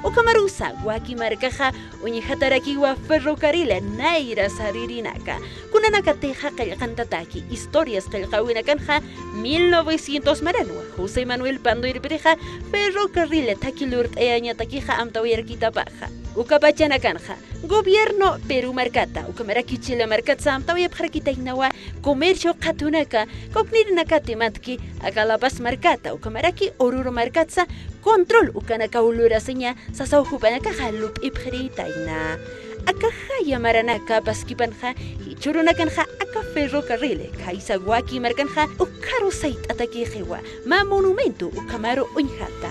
ukamarusa waki markaja uñijatarakiwa ferrocarril naira saririnaka kunanaka teja qillqantataki historias qillqawinakanja 1900 maranwa José Manuel Pando Irpireja ferrocarril takilurt'ayañatakija amtawayarkitapaja ukapachanakanja gobierno Perú markata ukamaraki Chile markatsa amtawayapjarkitainawa comercio qatunaka koknirinakati matki Acalapas markata ukamaraki Oruro markatsa control ukanaka uluraseña sasawjupanaka halup ipjritaina akajaya maranaka paskipanja hichurunakanja aka ferrocarril kaisa waki markanja ukaro sait atakijewa ma monumento ukamaro uñjata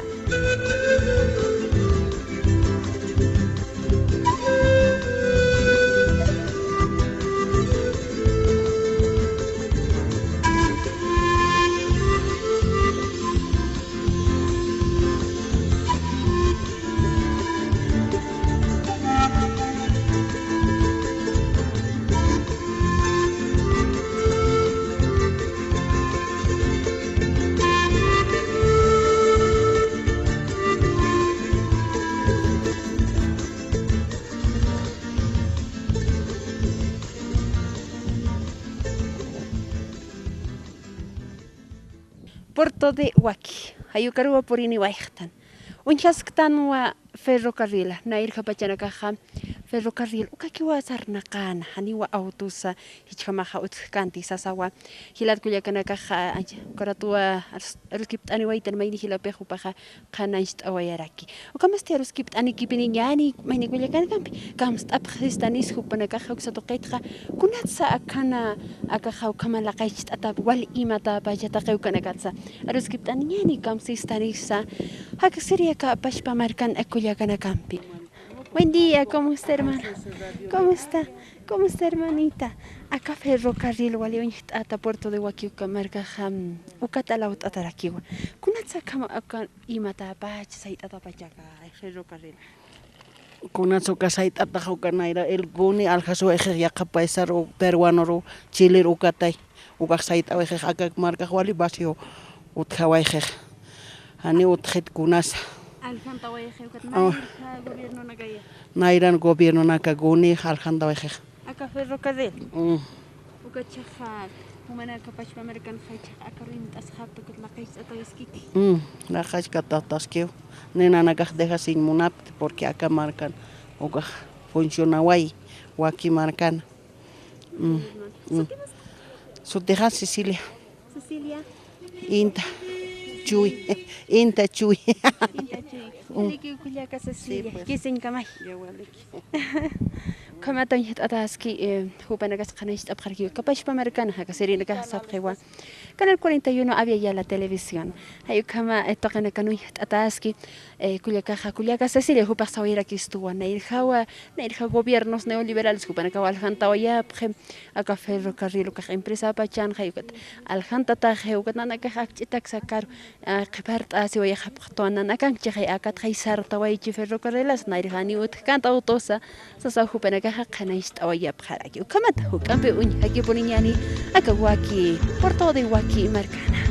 Puerto de Huaki, Ayucarua Porini Waihtan. Unchasktanwa ferrocarril, Nair Japachanakaha, ferrocarril, Ukakiwa Sarnakan, Haniwa Autosa, Hichamaha Utkanti, Sasawa, Hilat Kuyakanakaha, Karatua, Ruskipt anyway, and Maini Hilapehupaha, Kanast Awayaraki. Ukamaster skipped any keeping Yani, Maini Kuyakan, comes up Histanis, Hupanakaha, Satoketra, Kunatsa Akana, Akahau Kamalakait at Wal Imata, Bajatakanakatsa, Ruskipt and Yani comes Histanisa, Hakasiriaka, Pashpa Markan, Ekuyakanacampi. Buen día, ¿cómo está, hermana? ¿Cómo está? ¿Cómo está, hermanita? Acá ferrocarril wali ata Puerto de Huaki marca ukatalaut atarakiwa. Kunatsa kama akan imata pach sait atapachaka ferrocarril. Kunatsa ka sait atahukanaira el guni alhaso eje yaqapaisar o peruano ro Chile ukatay ukak sait aweje akak marca wali basio uthawaije. Ani uthet kunasa. Aljanta wayeje gobierno nagaya. Nairan gobierno nakaguni aljanta wayeje. Acá ferrocarril. Ukachaja humana kapachpa american haich akarin ashapta kutlaqais atayaskiti. La haich katatasqueo. Nena nakaj deja sin munap porque acá marcan uka funciona Huaki marcan. Su deja Cecilia. Cecilia. Inta Chuy. Inta Chuy. Liki kuliaka Cecilia. Kisin kamay. Kama tanyat ataski hupanagas kanist abjarkiyo kapashpa americana hakasirina kasapjewa. Canal 41 había ya la televisión. Hay kama tokana kanuyat ataski kuliaka Cecilia hupasawira kistuwa nairjawa gobiernos neoliberales hupanaka aljanta waya aka ferrocarril ka empresa pachan hayukat aljanta ta hayukat nanaka hakchitak sakar qibart asi waya hapqtona nakan chhay akat khaysar tawaychi ferrocarrilas nairjani utkanta autosa sasa hupanaka hakanayst awaya bjaraki kamata hukampe uñ haki poniñani aka Huaki Puerto de Huaki marcana.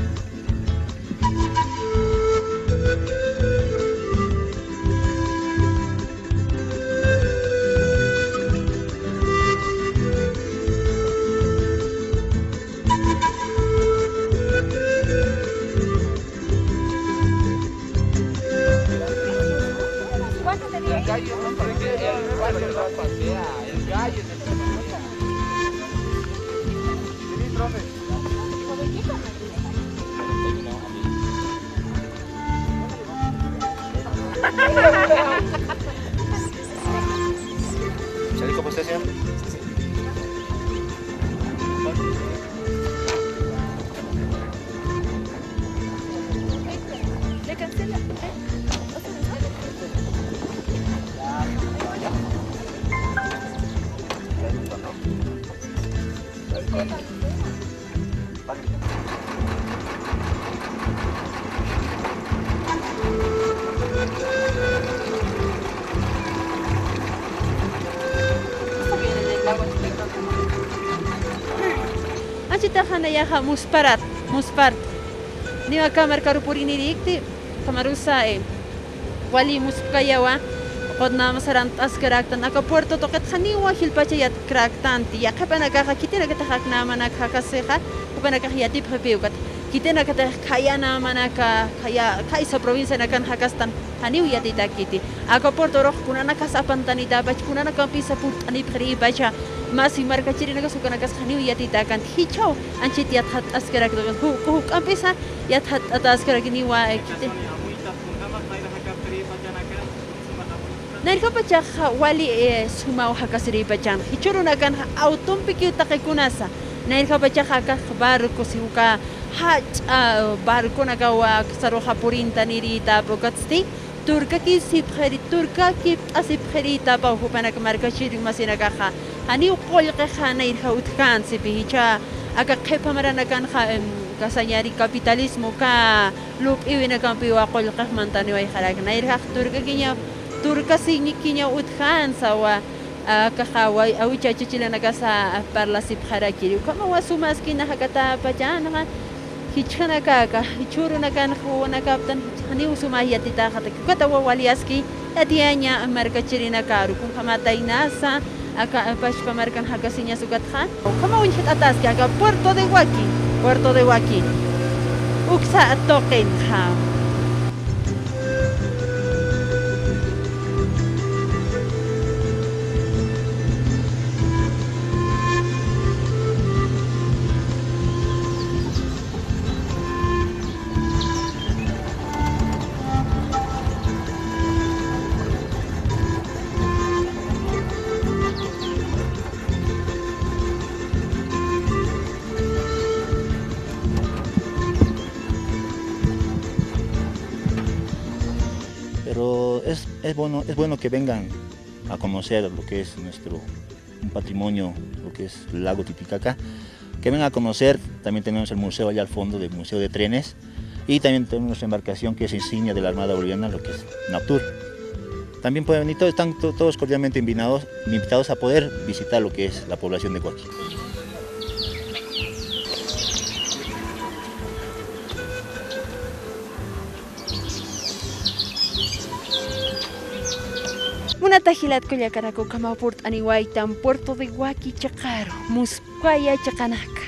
¿Sabes cómo está, señor? Le cancela. Achitahana yaha muspart. Ni wa kamar karupurini dikti kamarusa wali muskayawa qodna masaran askaractan aka puerto toqet khaniwa hilpachayat cractanti ya qapana ka kitina ka takna mana ka kaseha upana ka yati phapeukat kitina ka khayana mana ka khaya kaisa provincia nakan hakastan haniu yati takiti aka puerto roh kunana ka sapantani da bach kunana ka pisa put ani phri bacha masi marka chirina ka sukana ka haniu yati takan hicho anchit yat hat askarak hu kampesa yat hat askarak ni wa kitin Nairka pachaja wali sumau hakasiri pachan. Hichuruna kan autom piki takikunasa. Nairka pachaja ka barco siuka hach barco nagawa saroja purinta nirita bokatsti. Turka ki sipkheri turka ki asipkherita pa hupana marka chiri masina kaha. Hani uqol qeha nairka utkan sipicha aka qepa marana kan kasanyari kapitalismo ka lup iwina kan piwa qol qeh mantani wa kharak nairka turka kinya turka signikinya utkan sawa kahawai au chachichila nagasa parla sipkharakiri kama wasumas kina hakata pajana hichana kaka hichuru nakan khona kaptan hani usuma yatita khata kata waliaski atianya markachirina karu kun khamata inasa aka pashpa markan hakasinya sugat khan kama winchit atas ka Puerto de Huaki uksa toqin kham Pero es bueno que vengan a conocer lo que es nuestro un patrimonio, lo que es el lago Titicaca, que vengan a conocer. También tenemos el museo allá al fondo, del Museo de Trenes, y también tenemos nuestra embarcación que es insignia de la Armada Boliviana, lo que es Naptur. También pueden venir, están todos cordialmente invitados a poder visitar lo que es la población de Huaki. Una tajilat kuyakarako kamapurt aniwaitan Puerto de Huaki chakaro muspaya chakanaka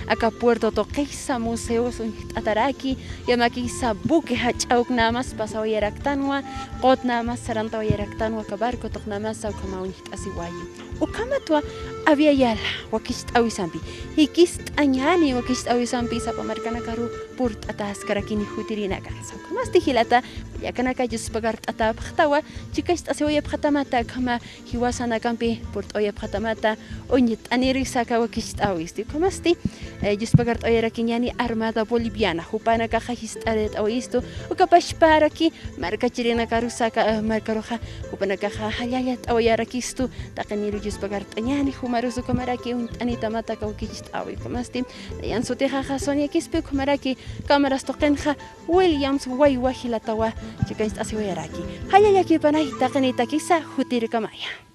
aka Puerto Toquesa museos ataraki yamakisa buque hachauk namas pasawayaraktanwa qot namas sarantawayaraktanwa kabarko tok namas kamawinhit asiwayi ukamatwa había yala wakist awisampi hikist añani wakist awisampi sapamarkana karu purt atas karakini hutirina kansa kamas tijilata yakanaka yuspagart atapkhtawa chikast asiwaya phatamata kama hiwasana kampi purt oya phatamata oñit anirisa ka wakist awisti kamasti yuspagart oyarakinyani Armada Boliviana hupana ka histaret awisto ukapashparaki markachirina karusaka markaroja hupana ka halayat oyarakistu taqaniru yuspagart añani humarusu kamaraki anita mata ka wakist awi kamasti yan soteja Sonia kispe kamaraki cámaras toqenja Williams waywahilatawa chikast asiwayaraki hayayaki panay taqanita kisa hutir kamaya